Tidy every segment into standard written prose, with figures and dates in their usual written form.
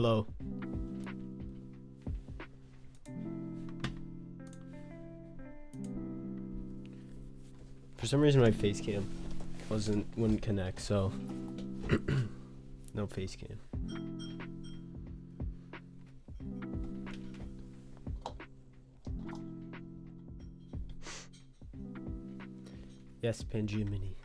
Hello. For some reason my face cam wouldn't connect, so no face cam. Yes, Pangea Mini.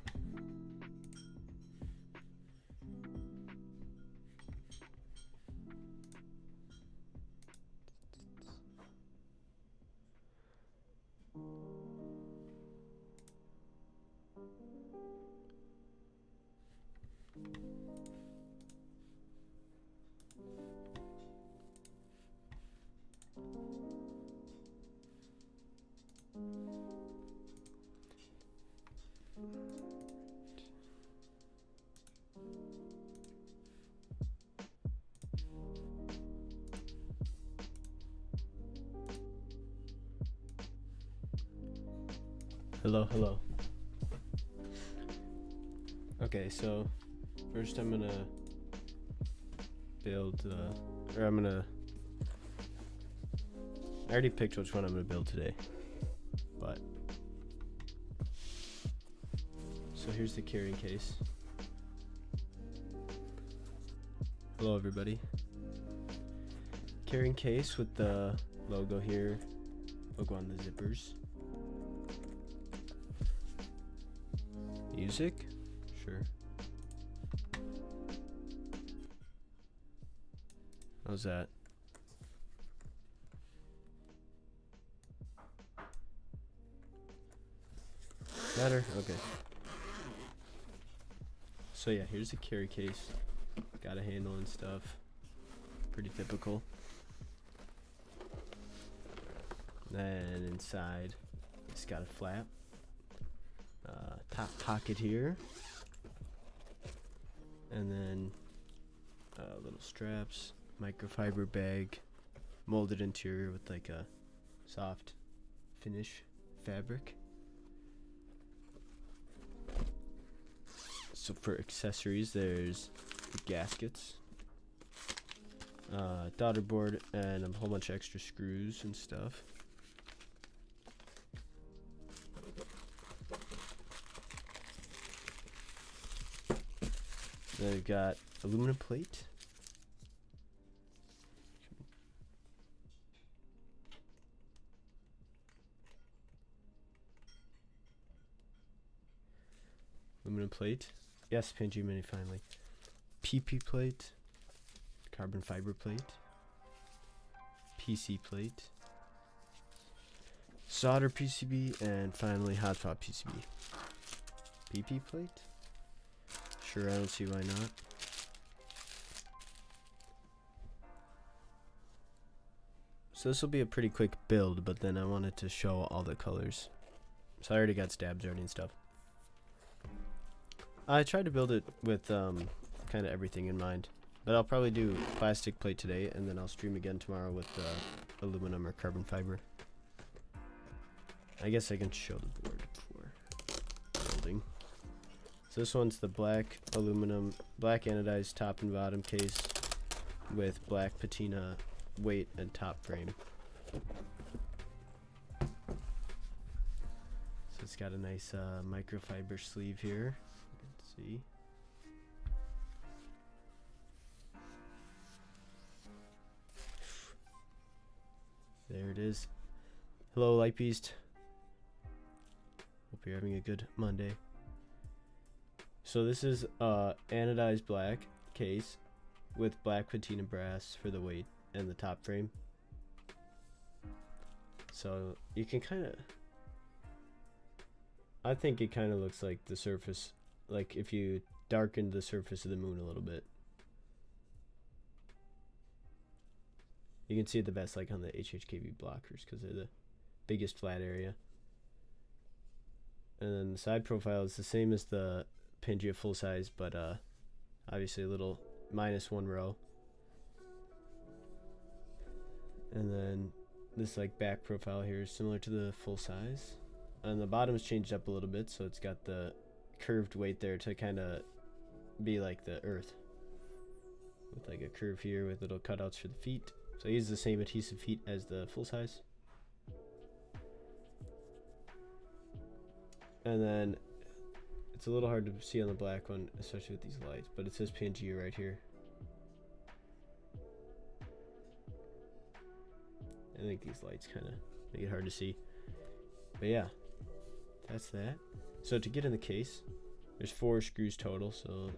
Hello. Okay, so first I'm gonna build, I already picked which one I'm gonna build today, but, so here's the carrying case. Hello everybody. Carrying case with the logo here, logo on the zippers. Music? Sure. How's that? Better? Okay. So yeah, here's the carry case. Got a handle and stuff. Pretty typical. Then inside, it's got a flap. Top pocket here. And then little straps, microfiber bag, molded interior with like a soft finish fabric. So for accessories, there's the gaskets, daughter board, and a whole bunch of extra screws and stuff. Then we've got aluminum plate. Aluminum plate. Yes, Pangea Mini finally. PP plate. Carbon fiber plate. PC plate. Solder PCB, and finally hot swap PCB. PP plate? Sure, I don't see why not. So this will be a pretty quick build, but then I wanted to show all the colors. So I already got stabs already and stuff. I tried to build it with kind of everything in mind, but I'll probably do plastic plate today, and then I'll stream again tomorrow with aluminum or carbon fiber. I guess I can show the board before building. So this one's the black aluminum, black anodized top and bottom case with black patina weight and top frame. So it's got a nice microfiber sleeve here. Let's see. There it is. Hello, Light Beast. Hope you're having a good Monday. So this is anodized black case with black patina brass for the weight and the top frame. So you can kind of, I think it kind of looks like the surface, like if you darkened the surface of the moon a little bit. You can see it the best like on the HHKV blockers because they're the biggest flat area. And then the side profile is the same as the Pangea full size, but obviously a little minus one row. And then this like back profile here is similar to the full size. And the bottom's changed up a little bit, so it's got the curved weight there to kind of be like the Earth with like a curve here with little cutouts for the feet. So I use the same adhesive feet as the full size. And then it's a little hard to see on the black one, especially with these lights, but it says Pangea right here. I think these lights kind of make it hard to see. But yeah, that's that. So to get in the case, there's 4 screws total. So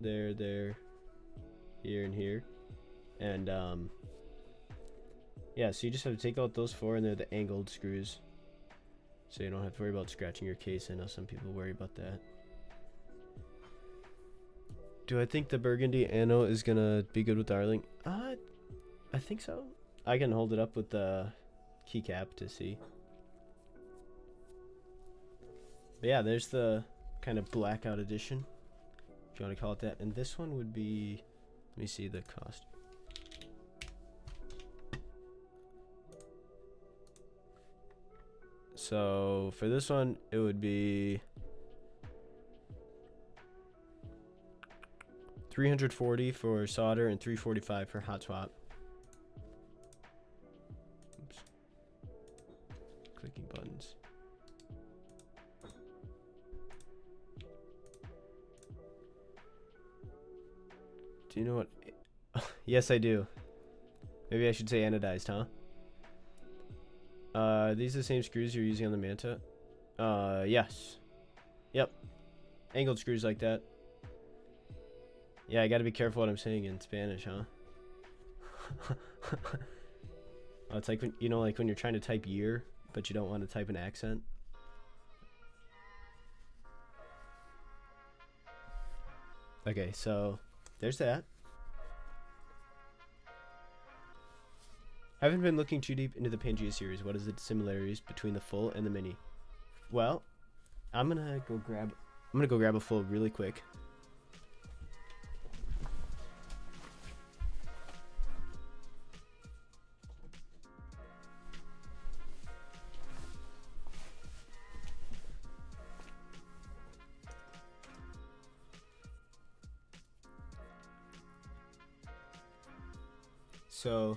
there, here, and here. And yeah, so you just have to take out those 4, and they're the angled screws. So you don't have to worry about scratching your case. I know some people worry about that. Do I think the burgundy anno is gonna be good with Darling? I think so. I can hold it up with the keycap to see. But yeah, there's the kind of blackout edition, if you want to call it that. And this one would be, let me see the cost. So for this one, it would be $340 for solder and $345 for hot swap. Oops. Clicking buttons. Do you know what? Yes, I do. Maybe I should say anodized, huh? These are the same screws you're using on the Manta? Yes. Yep. Angled screws like that. Yeah, I gotta be careful what I'm saying in Spanish, huh? Oh, it's like when, you know, like when you're trying to type year, but you don't want to type an accent. Okay, so there's that. I haven't been looking too deep into the Pangea series. What is the similarities between the full and the mini? Well, I'm gonna go grab a full really quick. So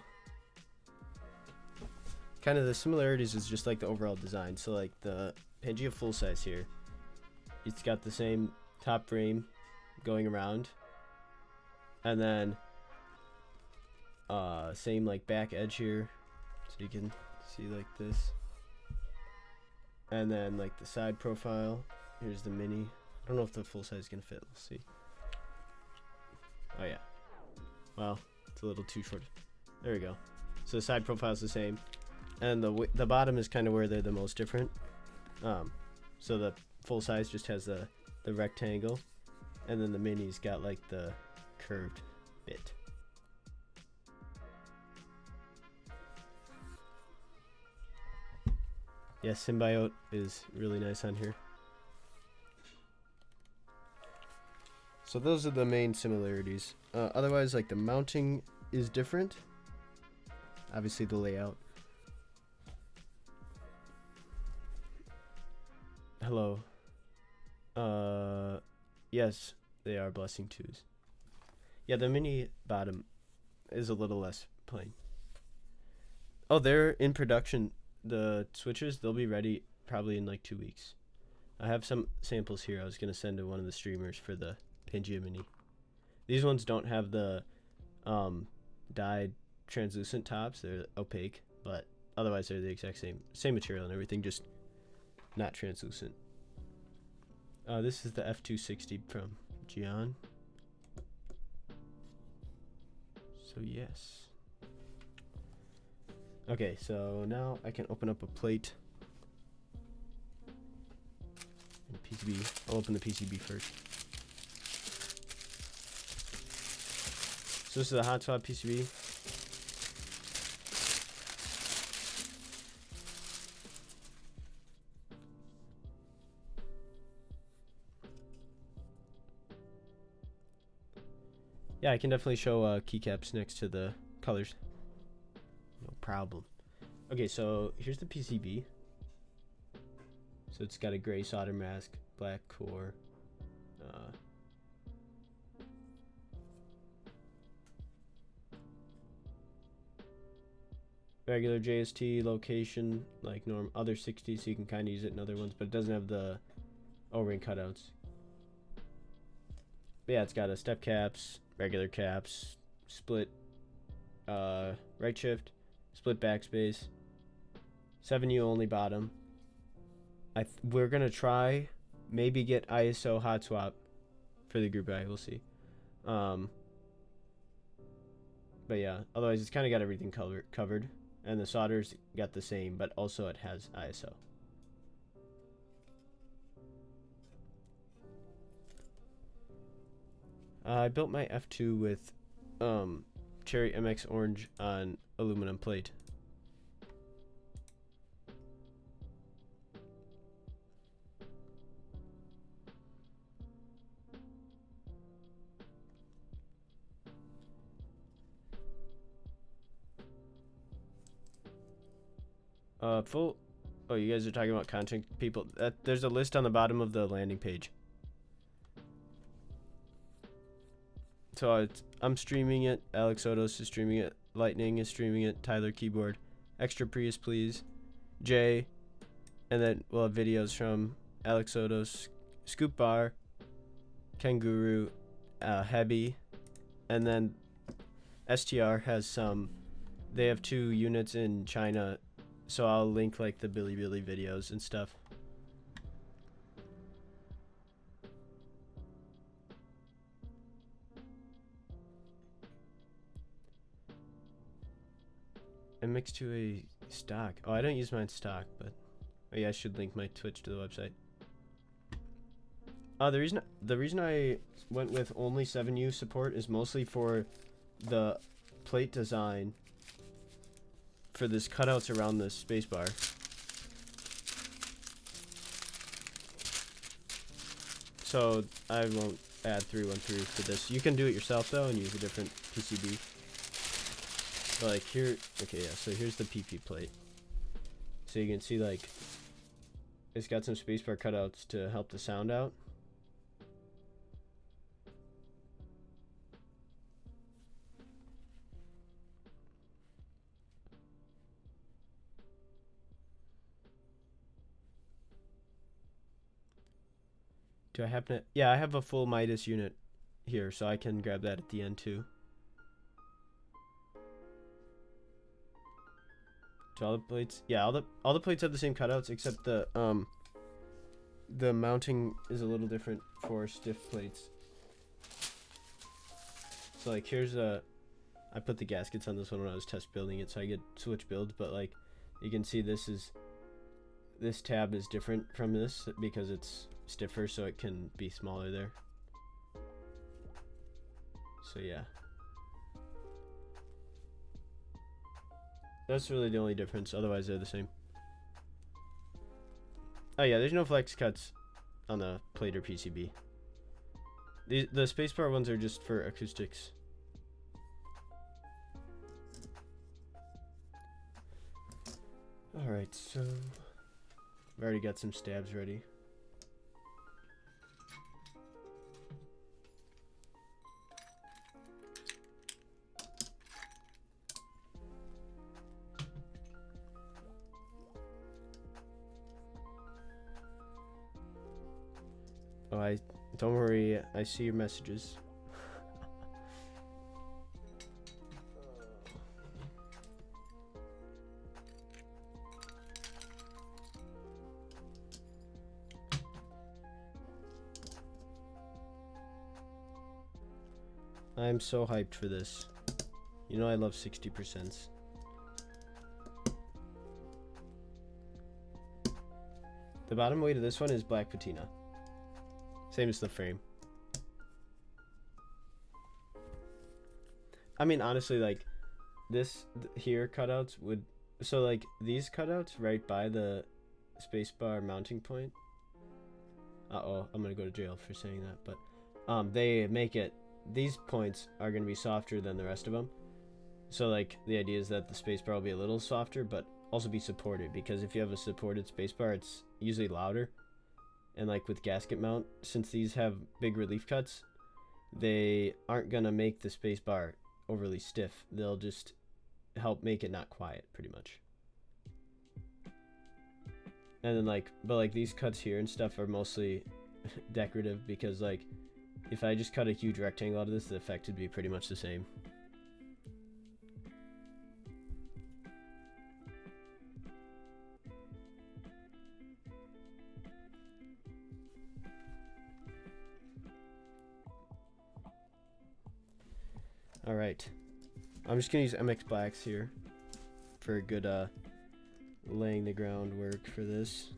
kind of the similarities is just like the overall design. So like the Pangea full size here, it's got the same top frame going around, and then same like back edge here, so you can see like this, and then like the side profile. Here's the mini. I don't know if the full size is gonna fit. Let's see. Oh yeah. Well, it's a little too short. There we go. So the side profile is the same, and the bottom is kind of where they're the most different. So the full size just has the rectangle, and then the mini's got like the curved bit. Yeah, Symbiote is really nice on here. So those are the main similarities. Otherwise, like the mounting is different. Obviously the layout. Hello. Yes, they are Blessing 2s. Yeah, the mini bottom is a little less plain. Oh, they're in production. The switches, they'll be ready probably in like 2 weeks. I have some samples here I was going to send to one of the streamers for the Pangea Mini. These ones don't have the dyed translucent tops. They're opaque, but otherwise they're the exact same material and everything, just not translucent. This is the F260 from Gian. So yes. Okay, so now I can open up a plate and PCB. I'll open the PCB first. So this is a hot swap PCB. Yeah, I can definitely show keycaps next to the colors. No problem. Okay, so here's the PCB. So it's got a gray solder mask, black core. regular JST location, like other 60s, so you can kind of use it in other ones, but it doesn't have the O-ring cutouts. But yeah, it's got a step caps, regular caps, split right shift, split backspace, 7U only bottom. We're gonna try maybe get ISO hot swap for the group I. We'll see. But yeah, otherwise it's kind of got everything covered, and the solder's got the same, but also it has ISO. I built my F2 with Cherry MX Orange on aluminum plate. Oh, you guys are talking about content people. There's a list on the bottom of the landing page. So I'm streaming it. Alex Odos is streaming it. Lightning is streaming it. Tyler Keyboard. Extra Prius, please. Jay. And then we'll have videos from Alex Odos, Scoop Bar, Kanguru, Hebby, and then STR has some. They have 2 units in China, so I'll link like the Billy videos and stuff. MX to a stock. Oh, I don't use mine stock, but oh yeah, I should link my Twitch to the website. The reason I went with only 7U support is mostly for the plate design for this cutouts around the spacebar. So I won't add 313 for this. You can do it yourself though and use a different PCB. But like here, okay, yeah, so here's the PP plate. So you can see like it's got some spacebar cutouts to help the sound out. Do I happen to? Yeah, I have a full Midas unit here, so I can grab that at the end too. Do all the plates? Yeah, all the plates have the same cutouts except the mounting is a little different for stiff plates. So like here's I put the gaskets on this one when I was test building it, so I get switch builds, but like you can see this tab is different from this because it's stiffer, so it can be smaller there. So yeah, that's really the only difference, otherwise they're the same. Oh yeah, there's no flex cuts on the plate or PCB. The spacebar ones are just for acoustics. Alright, so I've already got some stabs ready. Oh, don't worry, I see your messages. I'm so hyped for this. You know I love 60%. The bottom weight of this one is black patina. Same as the frame. I mean, honestly, like, this here cutouts would... So, like, these cutouts right by the spacebar mounting point... Uh-oh, I'm gonna go to jail for saying that, but... they make it... These points are gonna be softer than the rest of them. So, like, the idea is that the spacebar will be a little softer, but also be supported, because if you have a supported spacebar, it's usually louder. And like with gasket mount, since these have big relief cuts, they aren't gonna make the spacebar overly stiff. They'll just help make it not quiet, pretty much. And then like, but like these cuts here and stuff are mostly decorative, because like if I just cut a huge rectangle out of this, the effect would be pretty much the same. All right, I'm just gonna use MX Blacks here for a good laying the groundwork for this.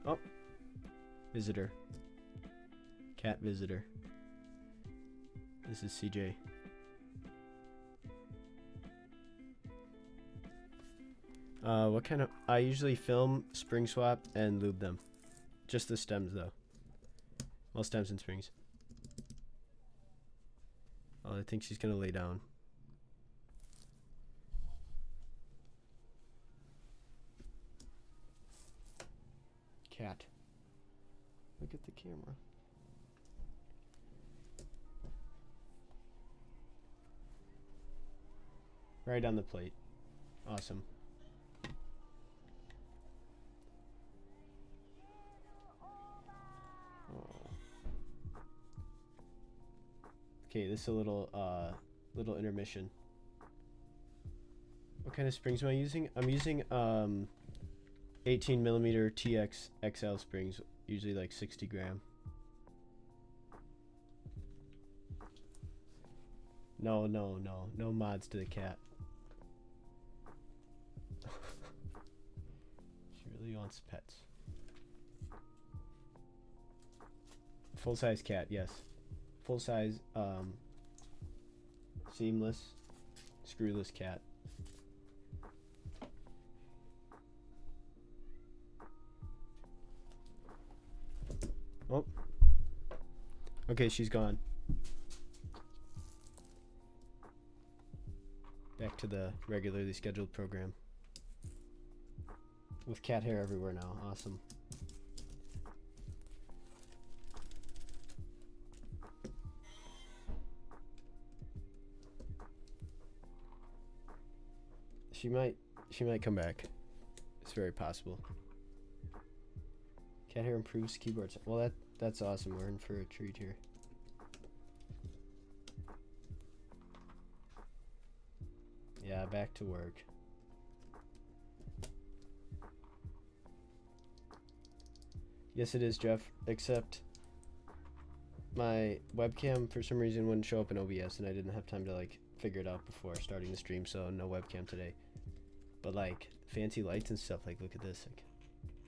Oh, visitor. Cat visitor. This is CJ. What kind of... I usually film, spring swap, and lube them. Just the stems, though. Well, stems and springs. Oh, I think she's gonna lay down. Cat. Look at the camera. Right on the plate. Awesome. Oh. Okay, this is a little intermission. What kind of springs am I using? I'm using 18 millimeter TX XL springs, usually like 60 gram. No mods to the cat. She really wants pets. Full size cat, yes. Full size, seamless, screwless cat. Oh. Okay, she's gone. Back to the regularly scheduled program. With cat hair everywhere now. Awesome. She might come back. It's very possible. Cat hair improves keyboards. Well, that's awesome. We're in for a treat here. Yeah, back to work. Yes, it is, Jeff. Except my webcam for some reason wouldn't show up in OBS, and I didn't have time to like figure it out before starting the stream, so no webcam today. But like fancy lights and stuff, like look at this. Like,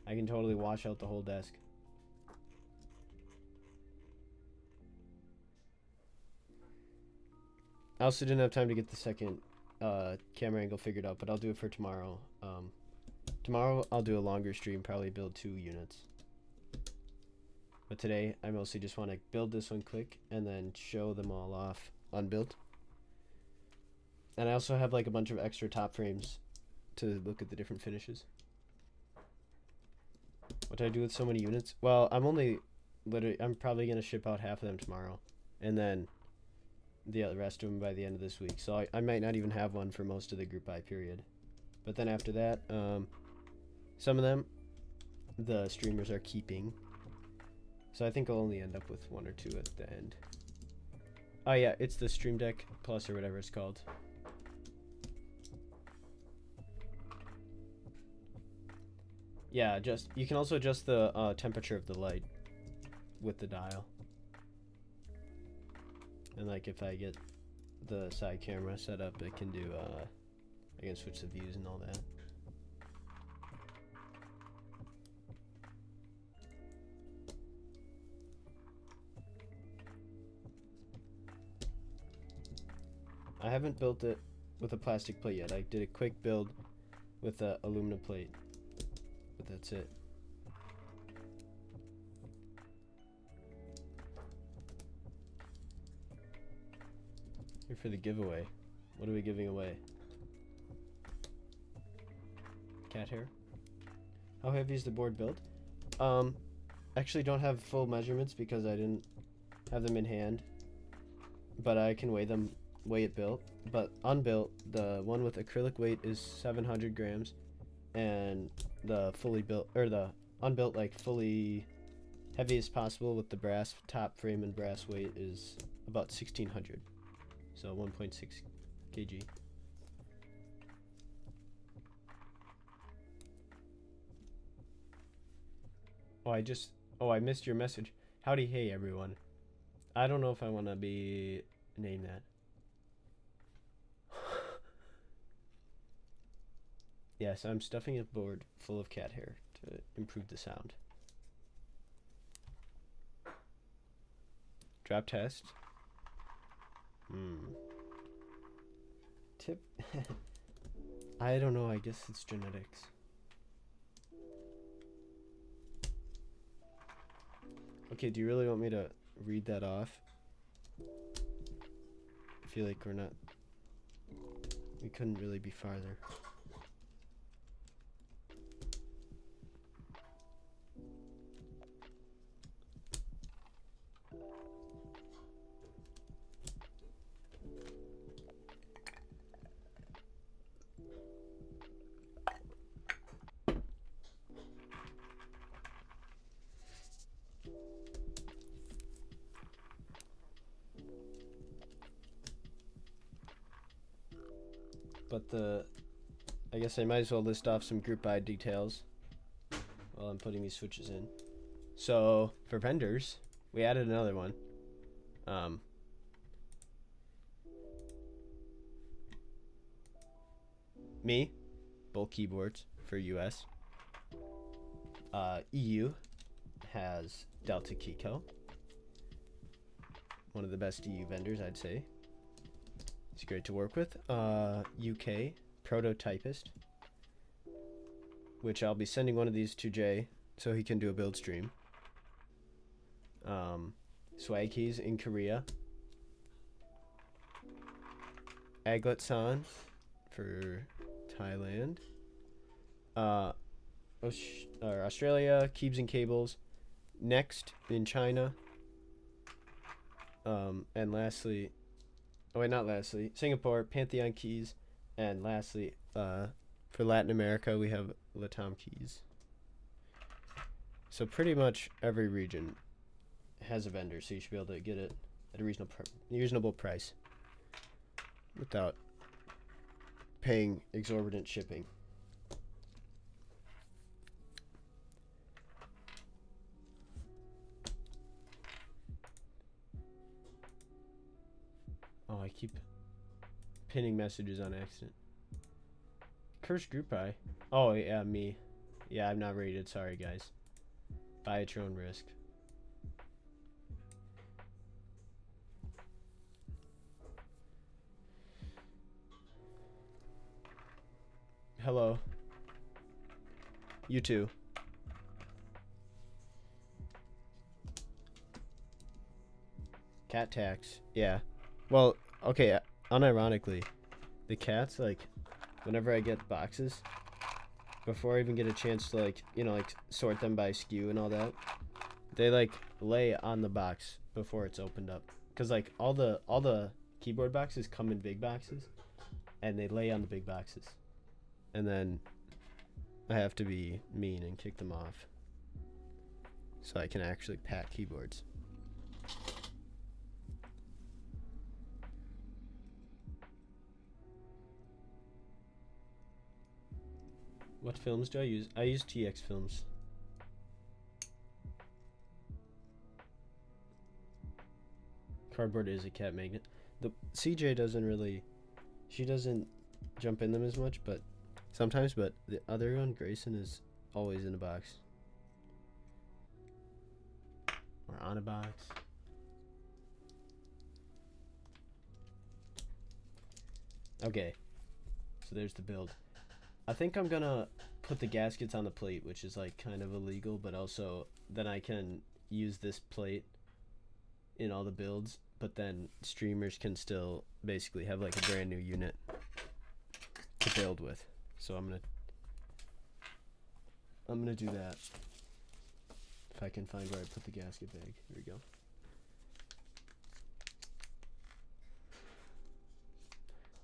I can totally wash out the whole desk. I also didn't have time to get the second camera angle figured out, but I'll do it for tomorrow. Tomorrow I'll do a longer stream, probably build 2 units. But today I mostly just want to build this one quick and then show them all off unbuilt. And I also have like a bunch of extra top frames to look at the different finishes. What do I do with so many units? Well, I'm probably going to ship out half of them tomorrow, and then the rest of them by the end of this week. So I might not even have one for most of the group buy period. But then after that, some of them the streamers are keeping. So I think I'll only end up with 1 or 2 at the end. Oh yeah, it's the Stream Deck Plus or whatever it's called. Yeah, you can also adjust the temperature of the light with the dial. And like if I get the side camera set up, it can do I can switch the views and all that. I haven't built it with a plastic plate yet. I did a quick build with a aluminum plate, but that's it. Here for the giveaway. What are we giving away? Cat hair. How heavy is the board built? Actually don't have full measurements because I didn't have them in hand, but I can weigh them weight built, but unbuilt, the one with acrylic weight is 700 grams, and the fully built, or the unbuilt, like fully heaviest possible with the brass top frame and brass weight is about 1600, so 1.6 kg. I missed your message. Howdy, hey everyone. I don't know if I want to be named that. Yes, I'm stuffing a board full of cat hair to improve the sound. Drop test. Tip. I don't know, I guess it's genetics. Okay, do you really want me to read that off? I feel like we couldn't really be farther. But I guess I might as well list off some group buy details while I'm putting these switches in. So for vendors, we added another one. Me, both keyboards for US. EU has Delta Keyco, one of the best EU vendors, I'd say. It's great to work with. UK, Prototypist, which I'll be sending one of these to Jay so he can do a build stream. Swag Keys in Korea. Aglet-san for Thailand. Australia, Keebs and Cables. Next in China. And lastly, Singapore, Pantheon Keys. And lastly, for Latin America, we have Latam Keys. So pretty much every region has a vendor, so you should be able to get it at a reasonable price without paying exorbitant shipping. Oh, I keep pinning messages on accident. Cursed group buy. Oh, yeah, me. Yeah, I'm not rated. Sorry, guys. Buy at your own risk. Hello. You too. Cat tax. Yeah. Well, okay, unironically, the cats, like, whenever I get boxes, before I even get a chance to, like, sort them by SKU and all that, they, like, lay on the box before it's opened up. Because, like, all the keyboard boxes come in big boxes, and they lay on the big boxes. And then I have to be mean and kick them off so I can actually pack keyboards. What films do I use? I use TX films. Cardboard is a cat magnet. The CJ doesn't really, she doesn't jump in them as much, but sometimes. But the other one, Grayson, is always in a box or on a box. Okay, so there's the build. I think I'm gonna put the gaskets on the plate, which is like kind of illegal, but also then I can use this plate in all the builds, but then streamers can still basically have like a brand new unit to build with. So I'm gonna do that. If I can find where I put the gasket bag. Here we go.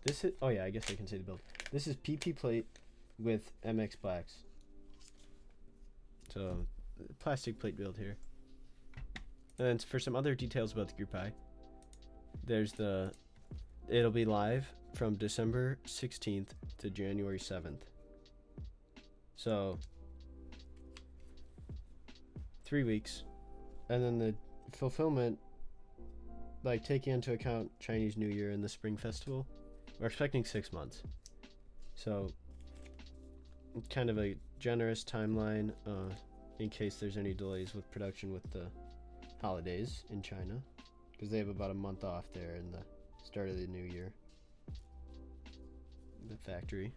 This is, oh yeah, I guess I can say the build. This is PP plate with MX blacks. So, plastic plate build here. And then for some other details about the group I, there's the, it'll be live from December 16th to January 7th. So, 3 weeks. And then the fulfillment, like taking into account Chinese New Year and the Spring Festival, we're expecting 6 months. So, kind of a generous timeline in case there's any delays with production with the holidays in China, because they have about a month off there in the start of the new year, the factory.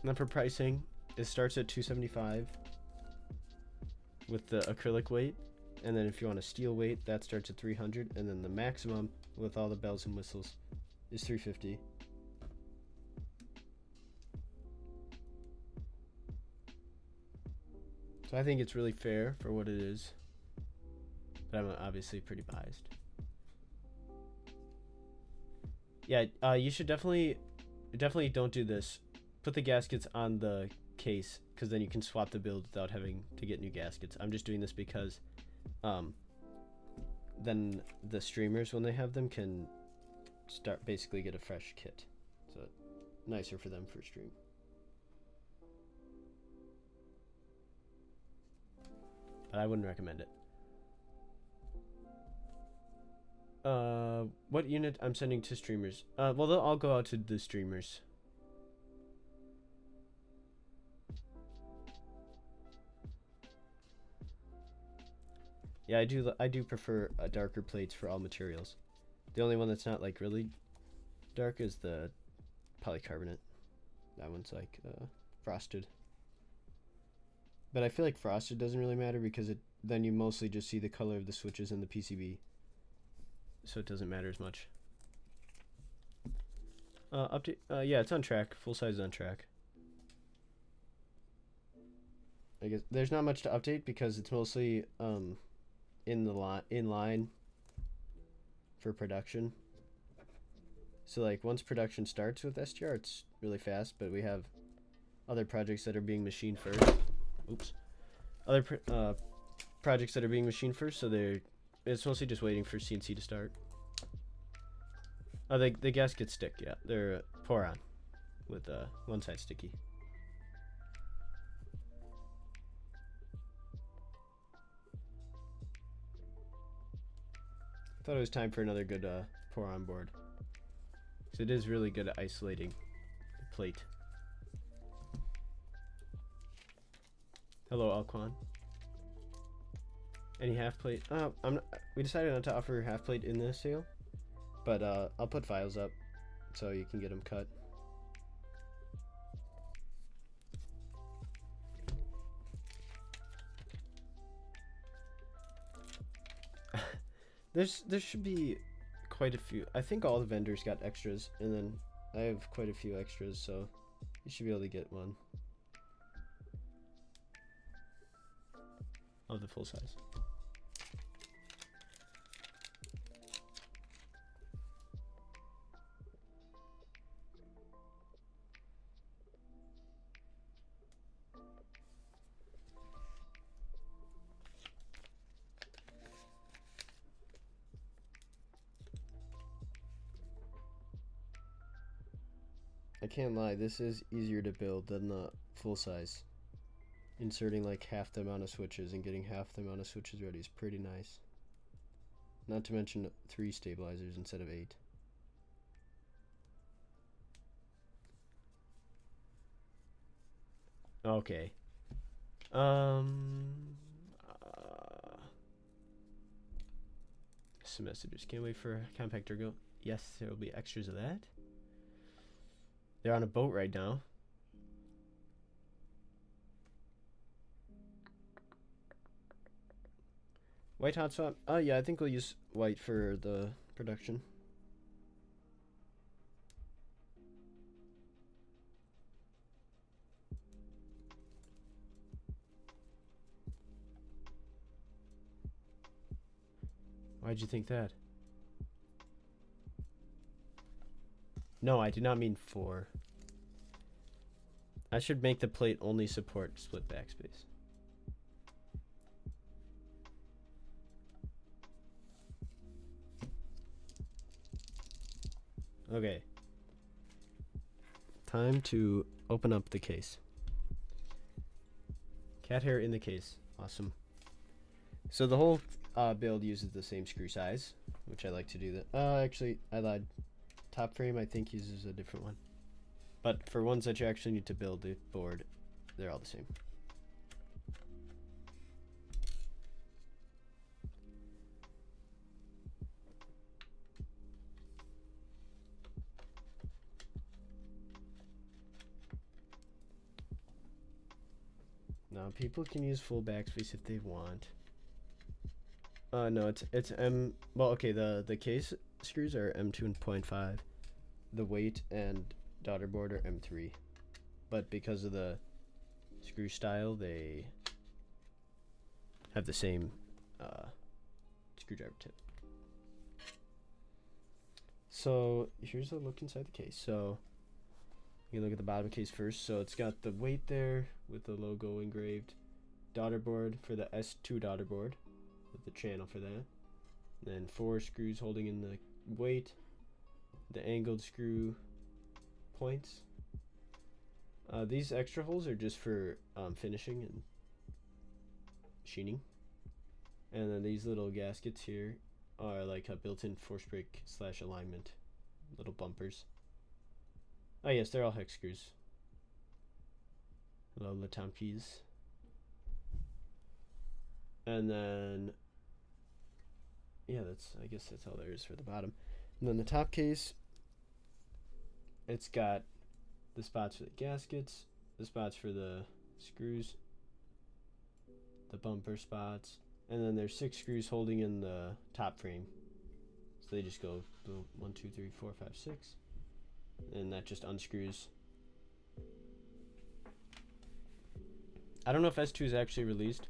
And then for pricing, it starts at $275 with the acrylic weight, and then if you want a steel weight, that starts at $300, and then the maximum with all the bells and whistles is $350. So I think it's really fair for what it is, but I'm obviously pretty biased. Yeah, you should definitely don't do this. Put the gaskets on the case, because then you can swap the build without having to get new gaskets. I'm just doing this because then the streamers, when they have them, can basically get a fresh kit. So nicer for them for stream. But I wouldn't recommend it. What unit I'm sending to streamers? Well, they'll all go out to the streamers. Yeah, I do prefer darker plates for all materials. The only one that's not like really dark is the polycarbonate. That one's like frosted. But I feel like frosted doesn't really matter because then you mostly just see the color of the switches in the PCB. So it doesn't matter as much. Update. Yeah, it's on track. Full size is on track. I guess there's not much to update because it's mostly in line for production. So like once production starts with STR, it's really fast. But we have other projects that are being machined first. Oops. Other projects that are being machined first, so it's mostly just waiting for CNC to start. Oh, the gaskets stick, yeah. They're pour on with one side sticky. Thought it was time for another good pour on board. So it is really good at isolating the plate. Hello, Alquan. Any half plate? We decided not to offer half plate in this sale, but I'll put files up so you can get them cut. There should be quite a few. I think all the vendors got extras, and then I have quite a few extras, so you should be able to get one of the full size. I can't lie, this is easier to build than the full size. Inserting like half the amount of switches and getting half the amount of switches ready is pretty nice. Not to mention 3 stabilizers instead of 8. Okay. Some messages. Can't wait for Compactor Go. Yes, there will be extras of that. They're on a boat right now. White hot swap? Yeah, I think we'll use white for the production. Why'd you think that? No, I did not mean 4. I should make the plate only support split backspace. Okay. Time to open up the case. Cat hair in the case. Awesome. So the whole build uses the same screw size, which I like to do that. Actually, I lied. Top frame, I think, uses a different one. But for ones that you actually need to build the board, they're all the same. Now, people can use full backspace if they want. No, it's M. Well, okay, the case screws are M2.5. The weight and daughter board are M3. But because of the screw style, they have the same screwdriver tip. So here's a look inside the case. So you can look at the bottom of the case first. So it's got the weight there with the logo engraved. Daughter board for the S2 daughter board with the channel for that. Then 4 screws holding in the weight. The angled screw points. These extra holes are just for finishing and sheening. And then these little gaskets here are like a built-in force brake / alignment little bumpers. Oh yes, they're all hex screws. Hello, Latampis. And then yeah, I guess that's all there is for the bottom. And then the top case, it's got the spots for the gaskets, the spots for the screws, the bumper spots, and then there's 6 screws holding in the top frame. So they just go boom, 1, 2, 3, 4, 5, 6, and that just unscrews. I don't know if S2 is actually released,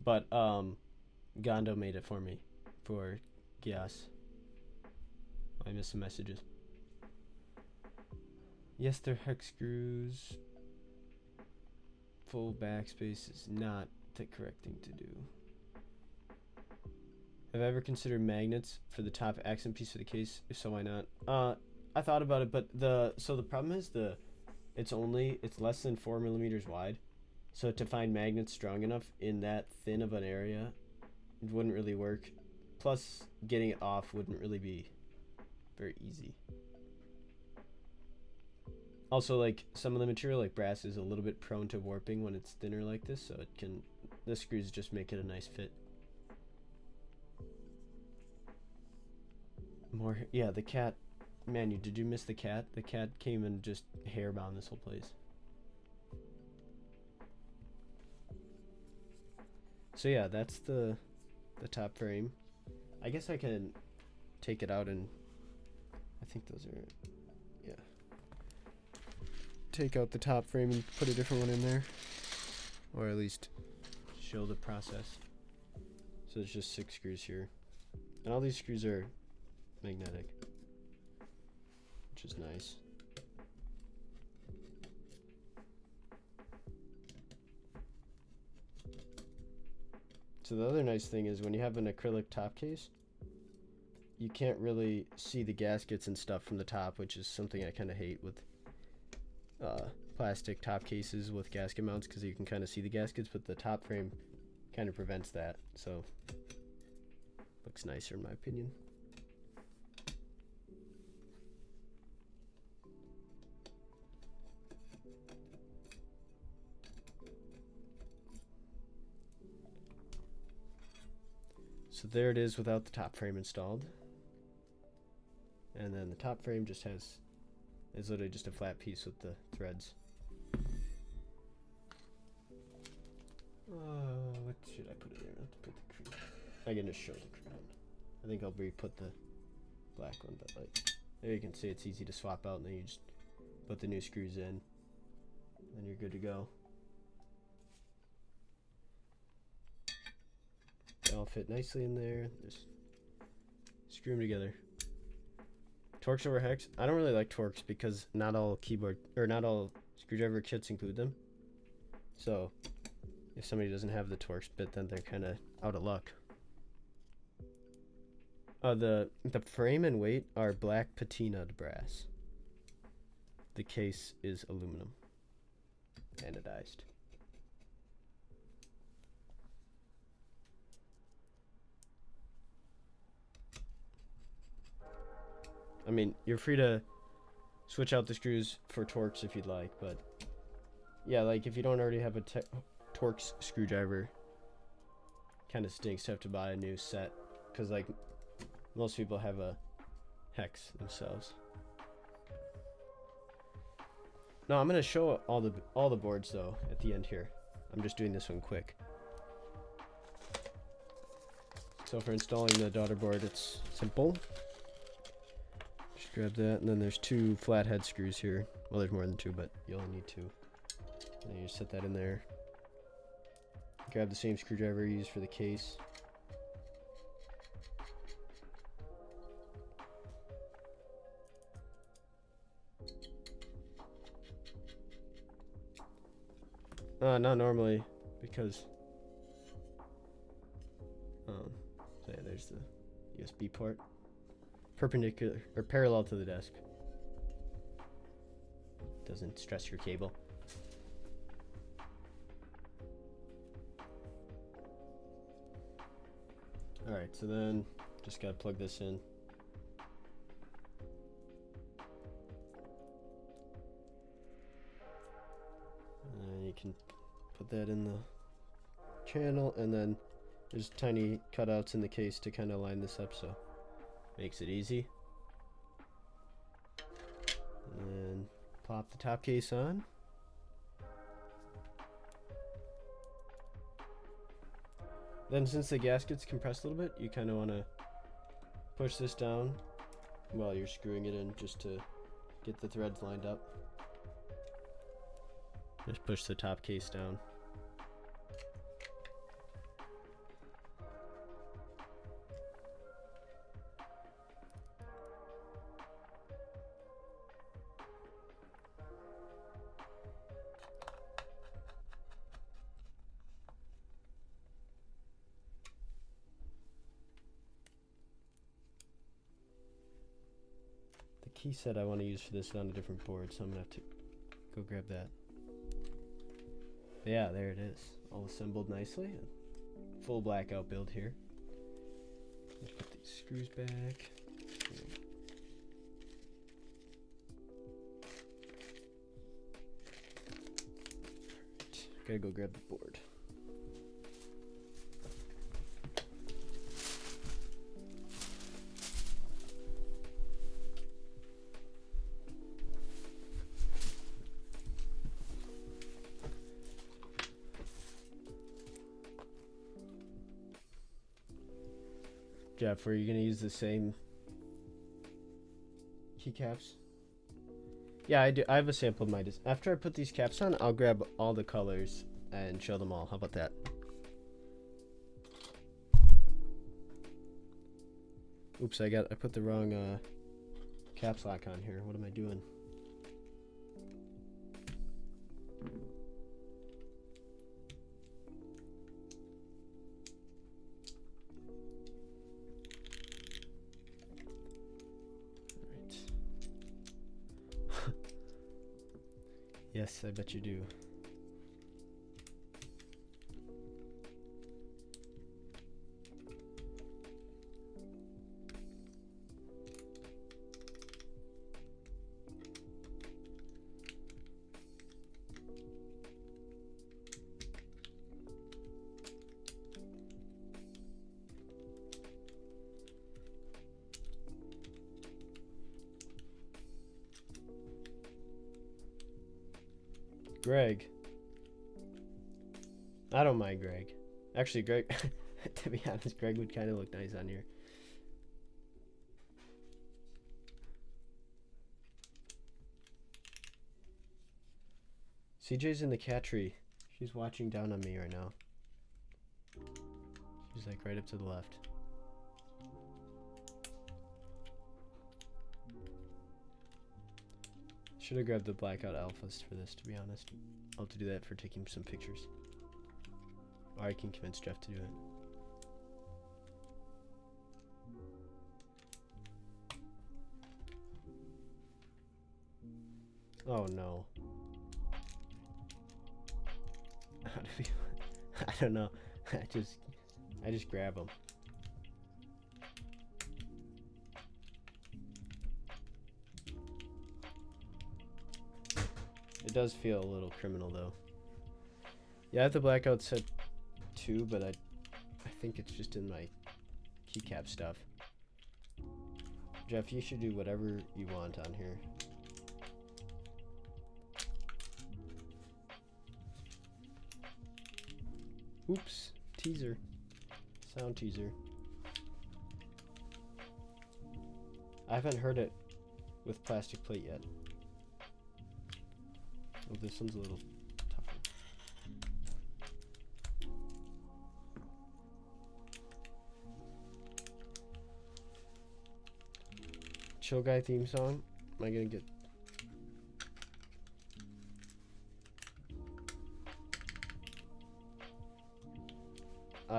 but Gondo made it for me for Gias. I missed some messages. Yes, they're hex screws. Full backspace is not the correct thing to do. Have I ever considered magnets for the top accent piece of the case? If so, why not? I thought about it, but the problem is it's less than 4 millimeters wide. So to find magnets strong enough in that thin of an area, it wouldn't really work. Plus, getting it off wouldn't really be very easy. Also, like some of the material, like brass, is a little bit prone to warping when it's thinner like this, so the screws just make it a nice fit. Yeah, the cat. Man, did you miss the cat? The cat came and just hair-bound this whole place. So yeah, that's the top frame. I guess I can take it out and I think those are, yeah. Take out the top frame and put a different one in there, or at least show the process. So there's just 6 screws here, and all these screws are magnetic, which is nice. So the other nice thing is when you have an acrylic top case, you can't really see the gaskets and stuff from the top, which is something I kind of hate with plastic top cases with gasket mounts, because you can kind of see the gaskets, but the top frame kind of prevents that. So looks nicer in my opinion. So there it is without the top frame installed. And then the top frame just is literally just a flat piece with the threads. What should I put in there? Let's put the cream. I can just show the cream. I think I'll put the black one, but like there you can see it's easy to swap out, and then you just put the new screws in, and you're good to go. They all fit nicely in there. Just screw them together. Torx over hex. I don't really like Torx because not all screwdriver kits include them. So if somebody doesn't have the Torx bit, then they're kind of out of luck. The frame and weight are black patinaed brass. The case is aluminum, anodized. I mean, you're free to switch out the screws for Torx if you'd like, but yeah, like if you don't already have a Torx screwdriver, kind of stinks to have to buy a new set, because like most people have a hex themselves. No, I'm gonna show all the boards though at the end here. I'm just doing this one quick. So for installing the daughter board, it's simple. Just grab that, and then there's 2 flathead screws here. Well, there's more than 2, but you only need 2. And then you just set that in there. Grab the same screwdriver you use for the case. Not normally, because so yeah, there's the USB port, perpendicular or parallel to the desk. Doesn't stress your cable. All right, so then just gotta plug this in. And you can put that in the channel, and then there's tiny cutouts in the case to kind of line this up, so makes it easy. And then pop the top case on. Then since the gasket's compressed a little bit, you kind of want to push this down while you're screwing it in, just to get the threads lined up. Just push the top case down. The key set I want to use for this is on a different board, so I'm gonna have to go grab that. Yeah, there it is, all assembled nicely. Full blackout build here. Let's put these screws back. Right, gotta go grab the board. Jeff, are you gonna use the same keycaps? Yeah, I do. I have a sample of my after I put these caps on, I'll grab all the colors and show them all. How about that? Oops, I put the wrong caps lock on here. What am I doing? Yes, I bet you do. Greg. I don't mind Greg. Actually, Greg, to be honest, Greg would kind of look nice on here. CJ's in the cat tree. She's watching down on me right now. She's like right up to the left. Should have grabbed the blackout alphas for this, to be honest. I'll have to do that for taking some pictures. Or I can convince Jeff to do it. Oh no. How do we... I don't know. I just grab them. It does feel a little criminal though. Yeah, I have the blackout set too, but I think it's just in my keycap stuff. Jeff, you should do whatever you want on here. Oops, teaser. Sound teaser. I haven't heard it with plastic plate yet. Oh, this one's a little tougher. Chill Guy theme song. Am I gonna get...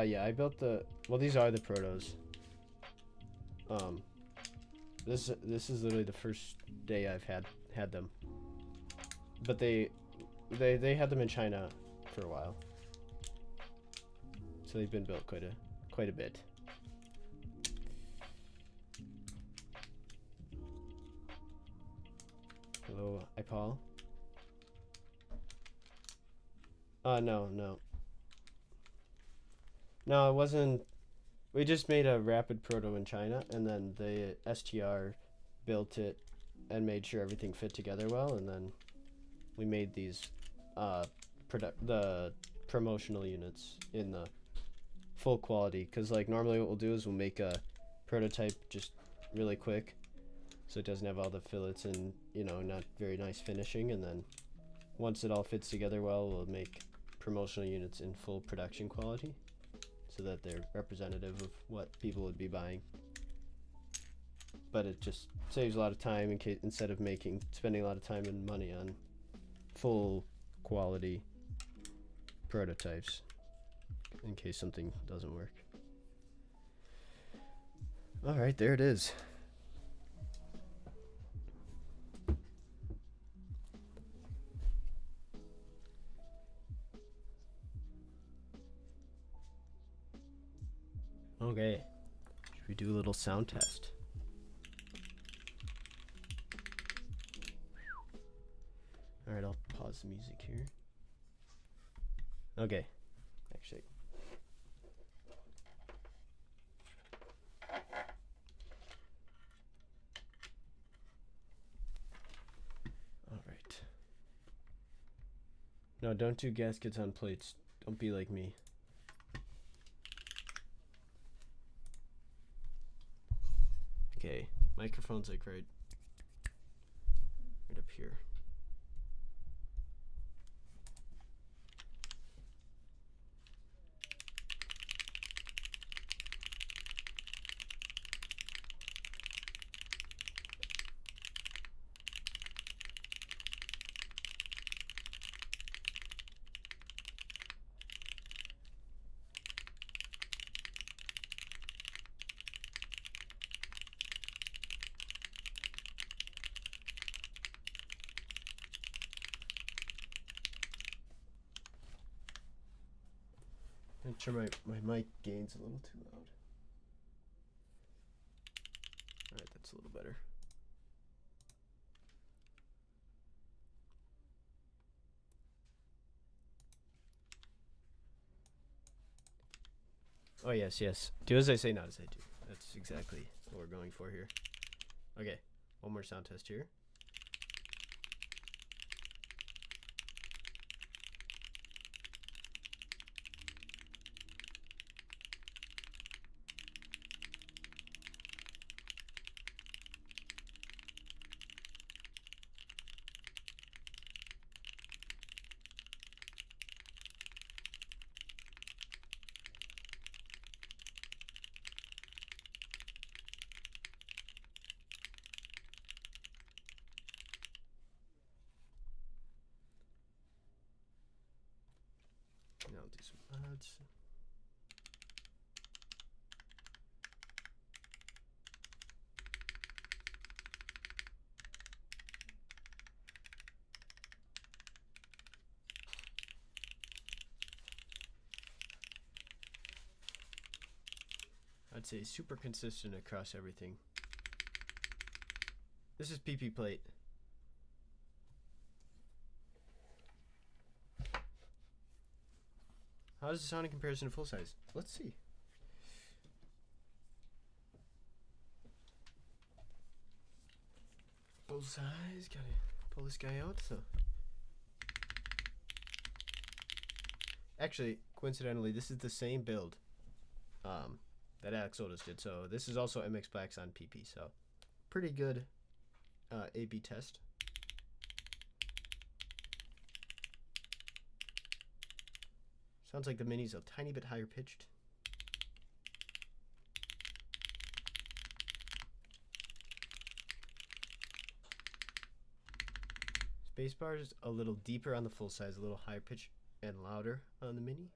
yeah, I built the... Well, these are the protos. This is literally the first day I've had them. But they had them in China for a while. So they've been built quite a bit. Hello, iPaul. No. No, it wasn't. We just made a rapid proto in China, and then the STR built it and made sure everything fit together well, and then we made these the promotional units in the full quality, because like normally what we'll do is we'll make a prototype just really quick so it doesn't have all the fillets and, you know, not very nice finishing, and then once it all fits together well, we'll make promotional units in full production quality so that they're representative of what people would be buying. But it just saves a lot of time in case, instead of spending a lot of time and money on full quality prototypes in case something doesn't work. All right, there it is. Okay, should we do a little sound test? All right, I'll pause the music here. Okay, actually. All right. No, don't do gaskets on plates. Don't be like me. Okay, microphone's like right up here. I'm sure my mic gain's a little too loud. Alright, that's a little better. Oh yes, yes. Do as I say, not as I do. That's exactly what we're going for here. Okay, one more sound test here. I'll do some odds. I'd say super consistent across everything. This is PP plate. How does it sound in comparison to full size? Let's see. Full size, gotta pull this guy out. So, actually, coincidentally, this is the same build that Alex Otis did. So this is also MX Blacks on PP. So pretty good A/B test. Sounds like the mini's a tiny bit higher pitched. Spacebar is a little deeper on the full size, a little higher pitch and louder on the mini.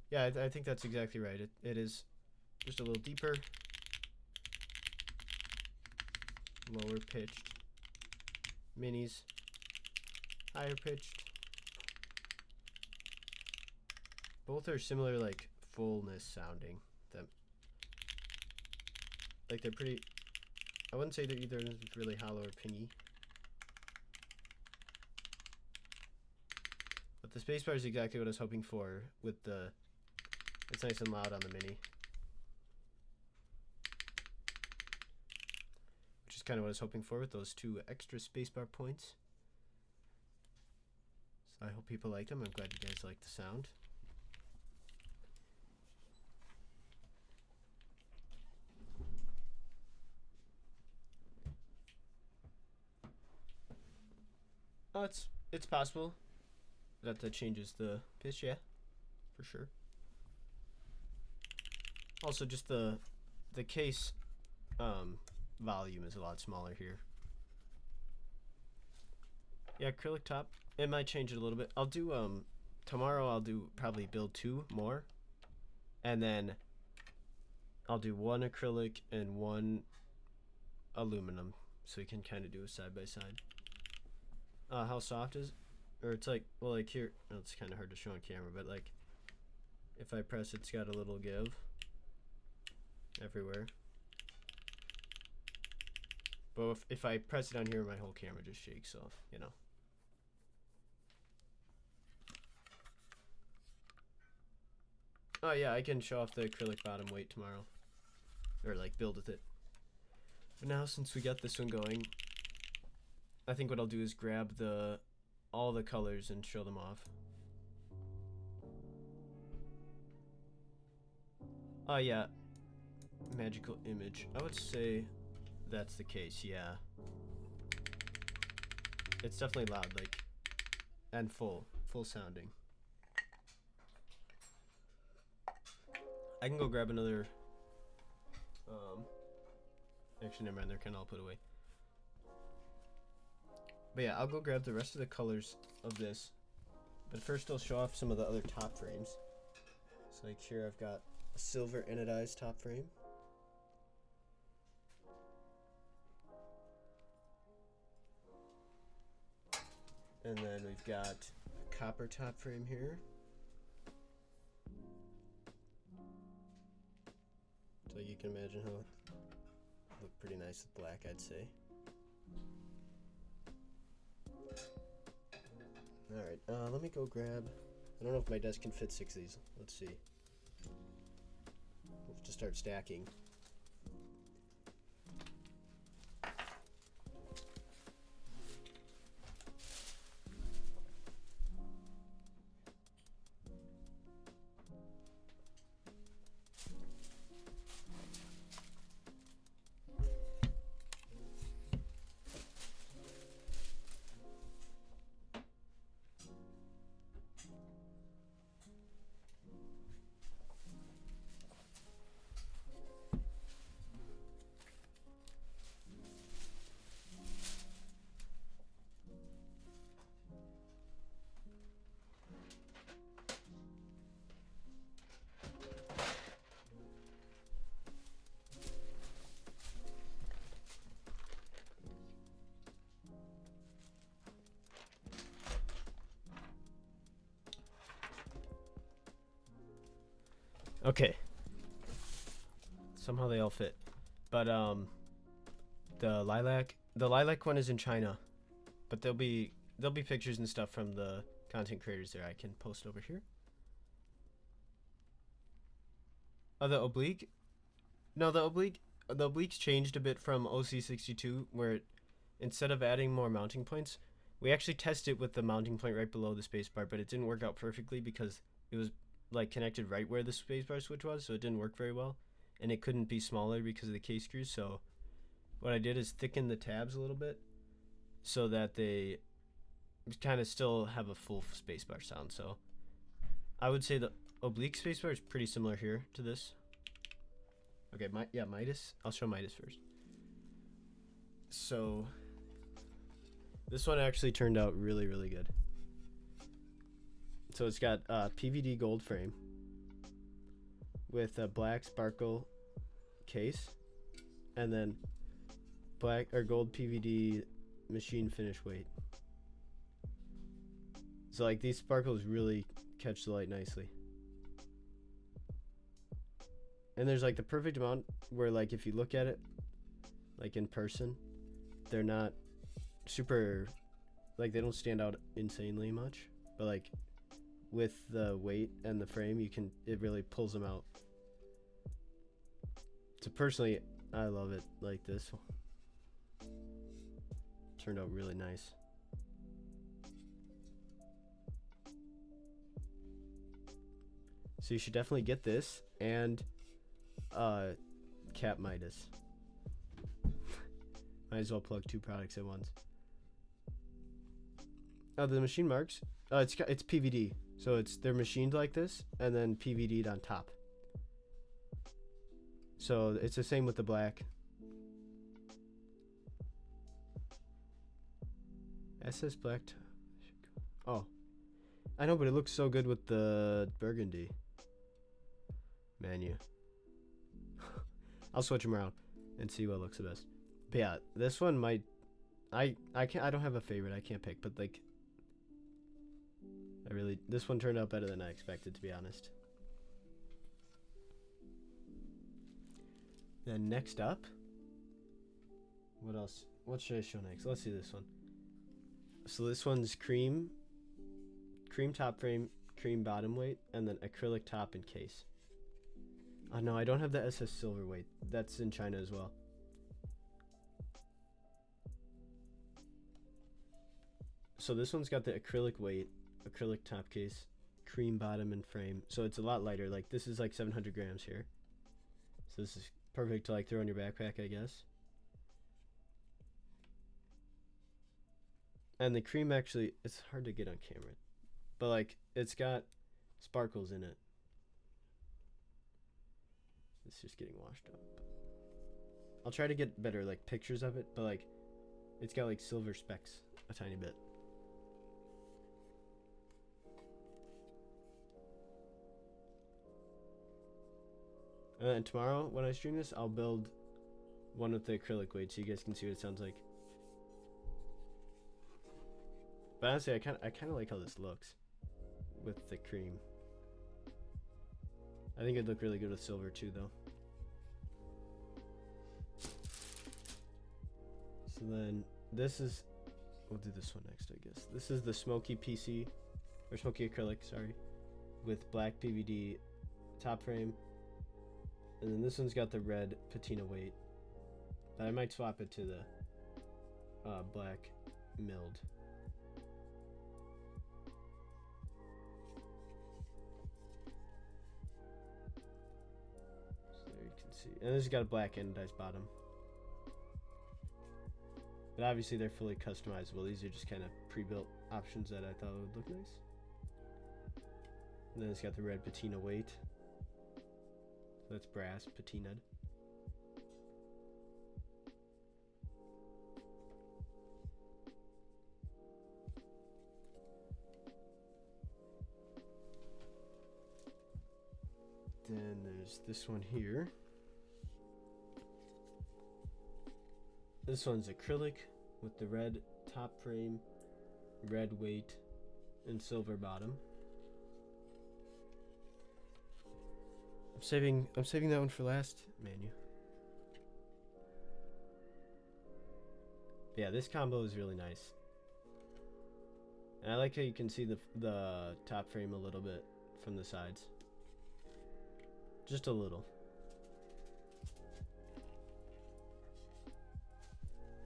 Yeah, I think that's exactly right. It is just a little deeper, lower pitched. Minis, higher pitched. Both are similar, like fullness sounding. Them, like they're pretty. I wouldn't say that either is really hollow or pingy. But the spacebar is exactly what I was hoping for with the. It's nice and loud on the mini. Which is kind of what I was hoping for with those 2 extra spacebar points. So I hope people liked them. I'm glad you guys liked the sound. Oh, it's possible that changes the pitch, yeah, for sure. Also, just the case volume is a lot smaller here. Yeah, acrylic top. It might change it a little bit. I'll do tomorrow. I'll do probably build 2 more, and then I'll do 1 acrylic and 1 aluminum, so you can kind of do a side by side. How soft is it? Or it's like, well, like here, well, it's kind of hard to show on camera, but like if I press, it's got a little give everywhere. But if I press it on here, my whole camera just shakes off, you know. Oh yeah, I can show off the acrylic bottom weight tomorrow. Or like build with it. But now since we got this one going, I think what I'll do is grab all the colors and show them off. Oh yeah, magical image. I would say that's the case, yeah. It's definitely loud, like, and full sounding. I can go grab another, actually never mind, they're kind of all put away. But yeah, I'll go grab the rest of the colors of this. But first I'll show off some of the other top frames. So like here I've got a silver anodized top frame. And then we've got a copper top frame here. So you can imagine how it look pretty nice with black, I'd say. Alright, let me go grab, I don't know if my desk can fit 6 of these. Let's see. We'll have to start stacking. Okay. Somehow they all fit. But the lilac one is in China. But there'll be pictures and stuff from the content creators there I can post over here. Oh, the oblique? No, the oblique's changed a bit from OC62, where instead of adding more mounting points, we actually tested with the mounting point right below the spacebar, but it didn't work out perfectly because it was like connected right where the spacebar switch was, so it didn't work very well, and it couldn't be smaller because of the K screws. So what I did is thicken the tabs a little bit so that they kind of still have a full spacebar sound. So I would say the oblique spacebar is pretty similar here to this. Okay, Midas. I'll show Midas first. So this one actually turned out really, really good. So it's got PVD gold frame with a black sparkle case, and then black or gold PVD machine finish weight. So like these sparkles really catch the light nicely. And there's like the perfect amount where like if you look at it like in person, they're not super, like they don't stand out insanely much, but like with the weight and the frame it really pulls them out. So personally I love it like this. Turned out really nice. So you should definitely get this and Cap Midas. Might as well plug two products at once. The machine marks. It's PVD, so they're machined like this and then PVD'd on top. So it's the same with the black. SS black. Oh, I know, but it looks so good with the burgundy menu. I'll switch them around and see what looks the best. But yeah, this one might. I don't have a favorite. I can't pick, but like, this one turned out better than I expected, to be honest. Then next up, what else? What should I show next? Let's see this one. So this one's cream top frame, cream bottom weight, and then acrylic top and case. Oh no, I don't have the SS silver weight. That's in China as well. So this one's got the acrylic weight, acrylic top case, cream bottom and frame. So it's a lot lighter. Like this is like 700 grams here. So this is perfect to like throw in your backpack, I guess. And the cream actually, it's hard to get on camera, but like it's got sparkles in it. It's just getting washed up. I'll try to get better like pictures of it, but like it's got like silver specks a tiny bit. And tomorrow when I stream this, I'll build one with the acrylic weight so you guys can see what it sounds like. But honestly, I kind of like how this looks with the cream. I think it'd look really good with silver too, though. So then this is, we'll do this one next, I guess. This is the smoky PC, or smoky acrylic, sorry, with black PVD top frame. And then this one's got the red patina weight. But I might swap it to the black milled. And this has got a black anodized bottom. But obviously they're fully customizable. These are just kind of pre-built options that I thought would look nice. And then it's got the red patina weight. So that's brass patinaed. Then there's this one here. This one's acrylic with the red top frame, red weight, and silver bottom. I'm saving that one for last menu. Yeah, this combo is really nice. And I like how you can see the top frame a little bit from the sides. Just a little.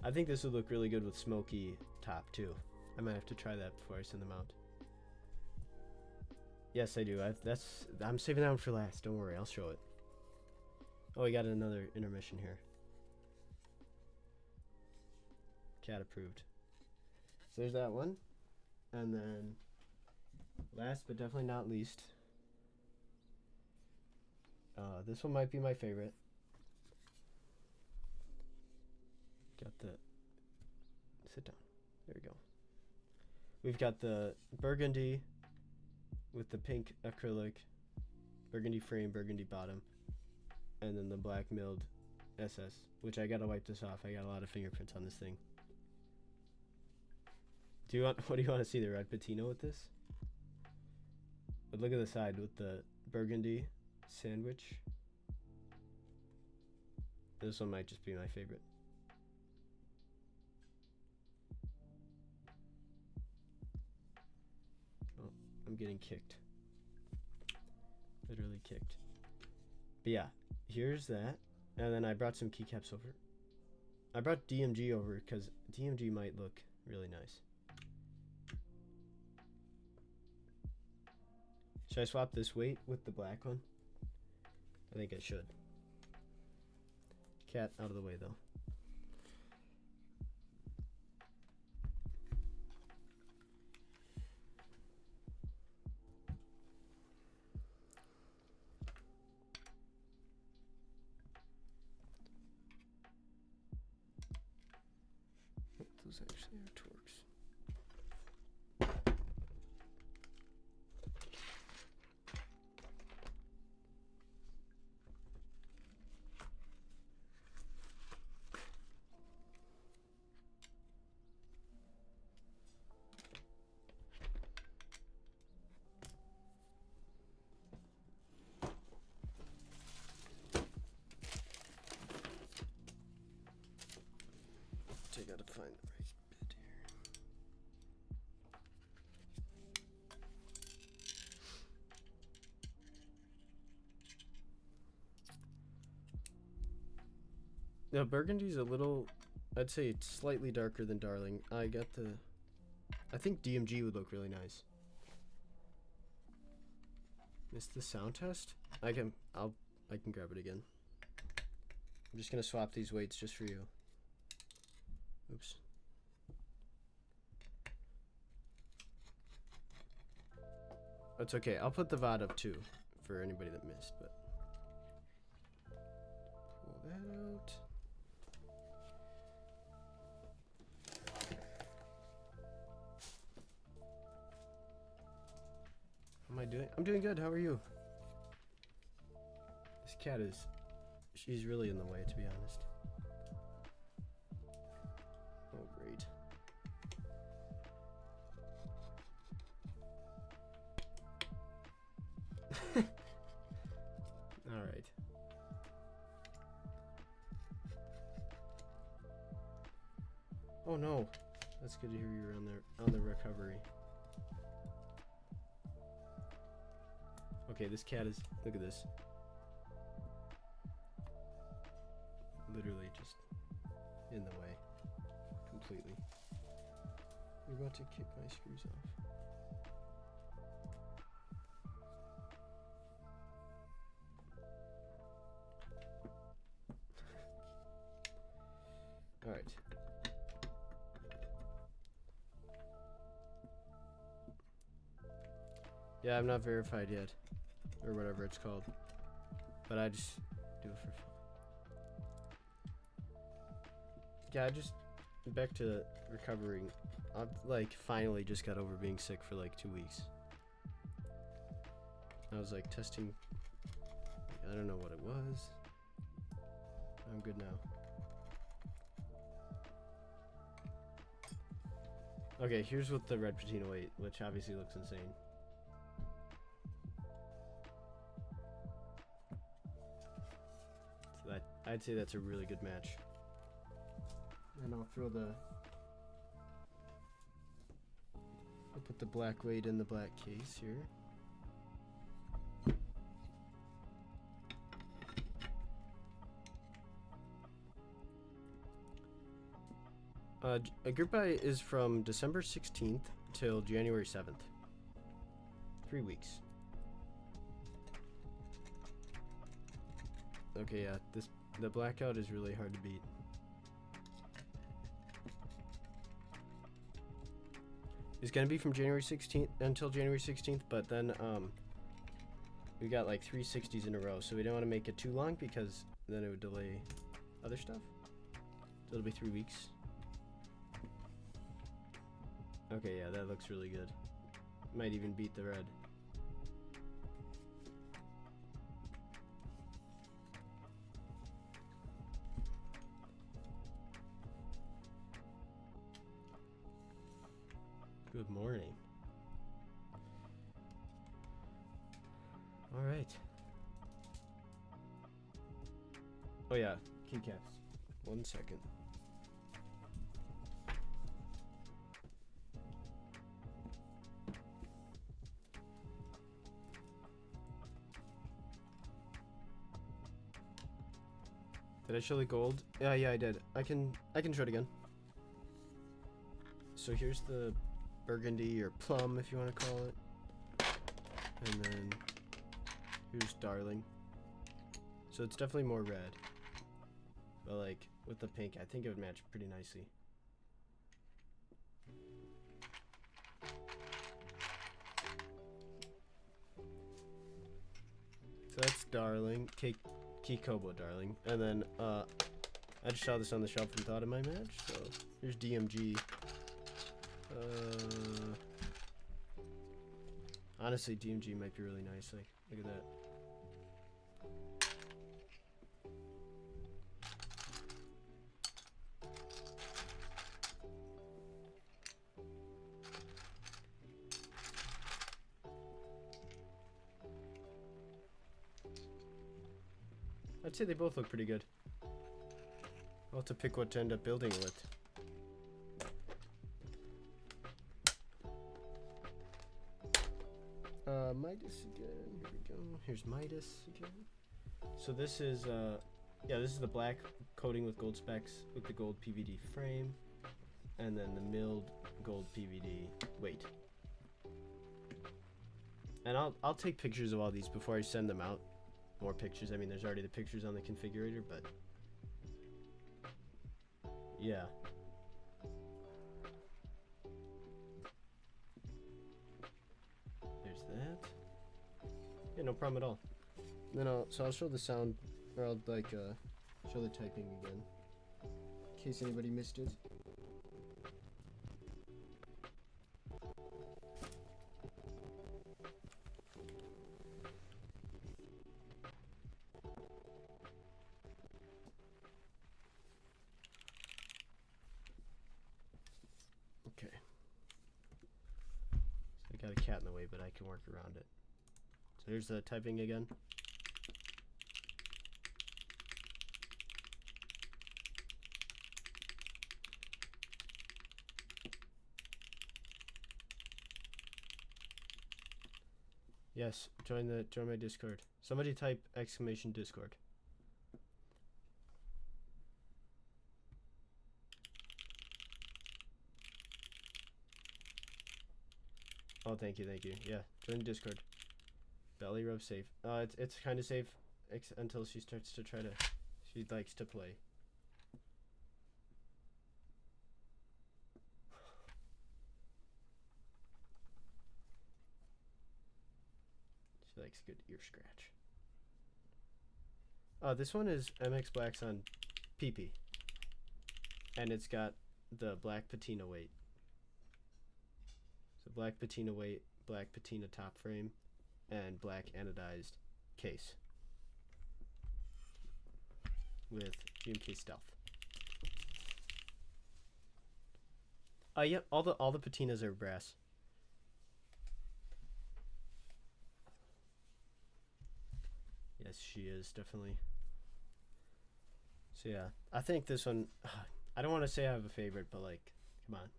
I think this would look really good with smoky top too. I might have to try that before I send them out. Yes, I do. I'm saving that one for last. Don't worry, I'll show it. Oh, we got another intermission here. Cat approved. So there's that one. And then last but definitely not least, this one might be my favorite. Got the, sit down, there we go. We've got the burgundy with the pink acrylic, burgundy frame, burgundy bottom, and then the black milled SS, which I gotta wipe this off. I got a lot of fingerprints on this thing. What do you want to see, the red patina with this? But look at the side with the burgundy sandwich. This one might just be my favorite. Oh, I'm getting kicked. Literally kicked. But yeah, here's that. And then I brought some keycaps over. I brought DMG over because DMG might look really nice. Should I swap this weight with the black one? I think I should. Cat out of the way though. Those actually are Torx. I gotta find the right bit here. Now burgundy's a little, I'd say it's slightly darker than Darling. I think DMG would look really nice. Missed the sound test? I can grab it again. I'm just gonna swap these weights just for you. Oops. That's okay. I'll put the VOD up too for anybody that missed, but pull that out. How am I doing? I'm doing good. How are you? This cat she's really in the way, to be honest. Oh, great. All right. Oh no, that's good to hear you're on the recovery. Okay, this cat is, look at this. Literally just in the way, completely. You're about to kick my screws off. All right. Yeah, I'm not verified yet, or whatever it's called, but I just do it for fun. Yeah, I just, back to recovering. I've like finally just got over being sick for like 2 weeks. I was like testing, I don't know what it was. I'm good now. Okay, here's what the red patina weight, which obviously looks insane. I'd say that's a really good match. And I'll put the black weight in the black case here. A group buy is from December 16th till January 7th. 3 weeks. Okay, yeah, the blackout is really hard to beat. It's gonna be from January 16th until January 16th, but then we got like 360s in a row, so we don't want to make it too long because then it would delay other stuff. So it'll be 3 weeks. Okay, yeah, that looks really good. Might even beat the red. Good morning. All right. Oh yeah, keycaps. 1 second. Did I show the gold? Yeah, I did. I can show it again. So here's the burgundy or plum, if you want to call it. And then here's darling. So it's definitely more red. But like with the pink, I think it would match pretty nicely. So that's darling, Key Kobo darling. And then I just saw this on the shelf and thought it might match. So here's DMG. Honestly, DMG might be really nice. Like, look at that. I'd say they both look pretty good. I'll have to pick what to end up building with. Midas again. Here we go. Here's Midas again. So this is this is the black coating with gold specks with the gold PVD frame, and then the milled gold PVD weight. And I'll take pictures of all these before I send them out. More pictures. I mean, there's already the pictures on the configurator, but yeah. There's that. Yeah, no problem at all. Then I'll show the sound, or I'll like show the typing again, in case anybody missed it. Okay. So I got a cat in the way, but I can work around it. So here's the typing again. Yes, join my Discord. Somebody type exclamation Discord. Oh, thank you. Yeah, join Discord. Belly rub safe. It's kind of safe until she starts to try to. She likes to play. She likes a good ear scratch. This one is MX Blacks on PP, and it's got the black patina weight. So black patina weight, black patina top frame, and black anodized case with GMK Stealth. Yep, all the patinas are brass. Yes, she is definitely. So yeah, I think this one. I don't want to say I have a favorite, but like, come on.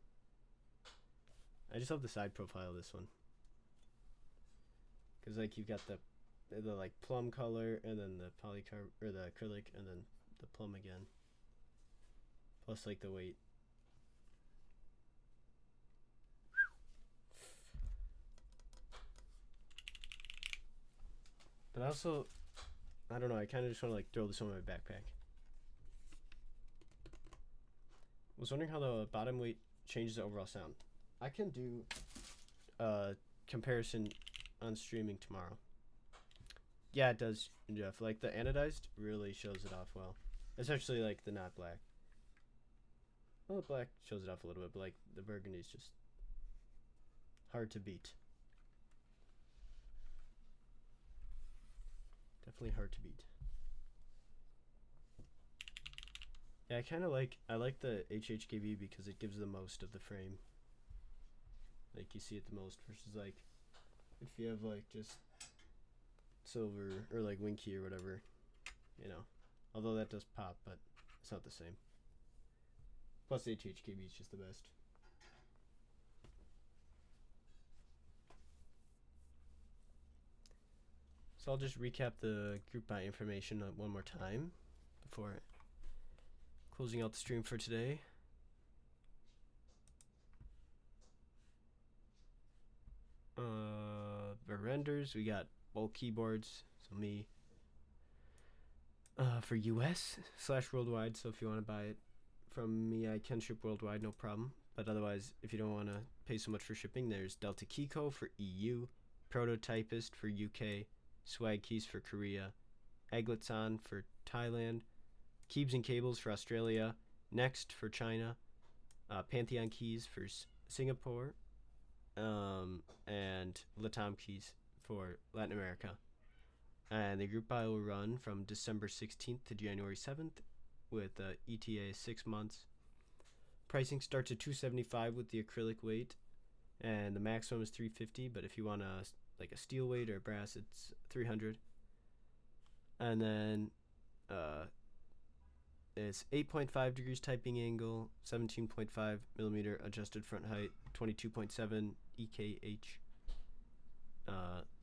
I just love the side profile of this one. Cause like you've got the like plum color and then the polycarb or the acrylic and then the plum again. Plus like the weight. But also, I don't know. I kind of just want to like throw this on my backpack. Was wondering how the bottom weight changes the overall sound. I can do a comparison on streaming tomorrow. Yeah, it does, Jeff. Like the anodized really shows it off well, especially like the not black. Well, the black shows it off a little bit, but like the burgundy is just hard to beat. Definitely hard to beat. Yeah, I like the HHKB because it gives the most of the frame. Like you see it the most versus like if you have like just silver or like Winky or whatever, you know. Although that does pop, but it's not the same. Plus the HHKB is just the best. So I'll just recap the group buy information one more time before closing out the stream for today. For renders, we got bulk keyboards, so me. For US/worldwide, so if you want to buy it from me, I can ship worldwide, no problem. But otherwise, if you don't want to pay so much for shipping, there's Delta Keyco for EU, Prototypist for UK, Swag Keys for Korea, Egletson for Thailand, Keybs and Cables for Australia, Next for China, Pantheon Keys for Singapore, and Latam Keys for Latin America. And the group buy will run from December 16th to January 7th with ETA 6 months. Pricing starts at $275 with the acrylic weight, and the maximum is $350. But if you want like a steel weight or brass, it's $300. And then it's 8.5 degrees typing angle, 17.5 millimeter adjusted front height, 22.7 EKH.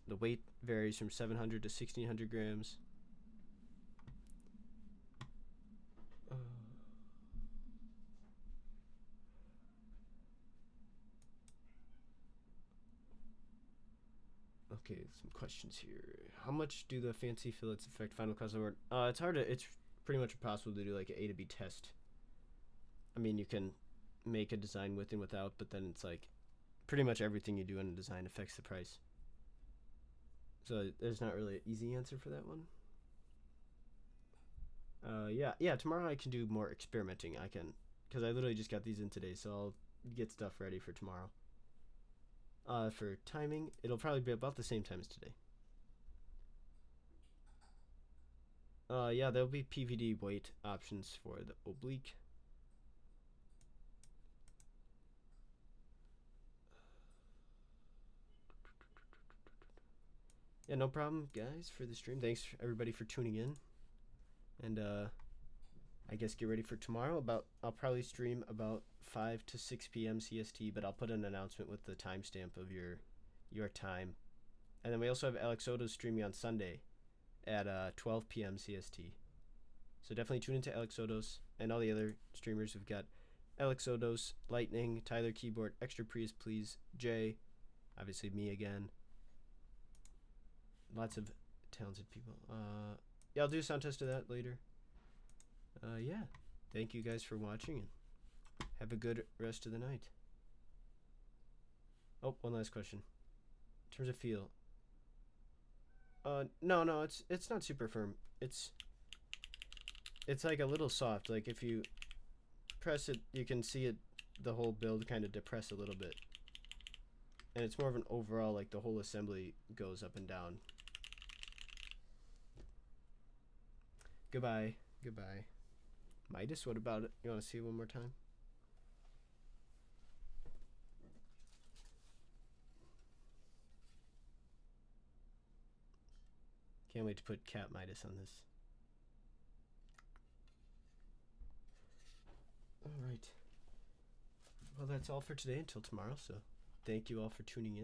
The weight varies from 700 to 1600 grams. Okay, some questions here. How much do the fancy fillets affect final cost of work? It's hard to. It's pretty much impossible to do like an A to B test. I mean, you can make a design with and without, but then it's like pretty much everything you do in a design affects the price. So there's not really an easy answer for that one. Yeah. Tomorrow I can do more experimenting. I can, because I literally just got these in today, so I'll get stuff ready for tomorrow. For timing, it'll probably be about the same time as today. Yeah, there'll be PVD weight options for the oblique. Yeah, no problem, guys, for the stream. Thanks, everybody, for tuning in. And, I guess get ready for tomorrow. I'll probably stream about 5 to 6 p.m. CST, but I'll put an announcement with the timestamp of your time. And then we also have Alex Soto's streaming on Sunday at 12 p.m. CST. So definitely tune into Alex Soto's and all the other streamers. We've got Alex Soto's, Lightning, Tyler Keyboard, Extra Priest, Please, Jay, obviously me again. Lots of talented people. Yeah, I'll do a sound test of that later. Yeah, thank you guys for watching and have a good rest of the night. Oh, one last question. In terms of feel, no, it's not super firm. It's like a little soft. Like if you press it, you can see it, the whole build kind of depress a little bit, and it's more of an overall, like the whole assembly goes up and down. Goodbye. Midas, what about it? You want to see it one more time? Can't wait to put Cat Midas on this. Well, that's all for today until tomorrow. So thank you all for tuning in.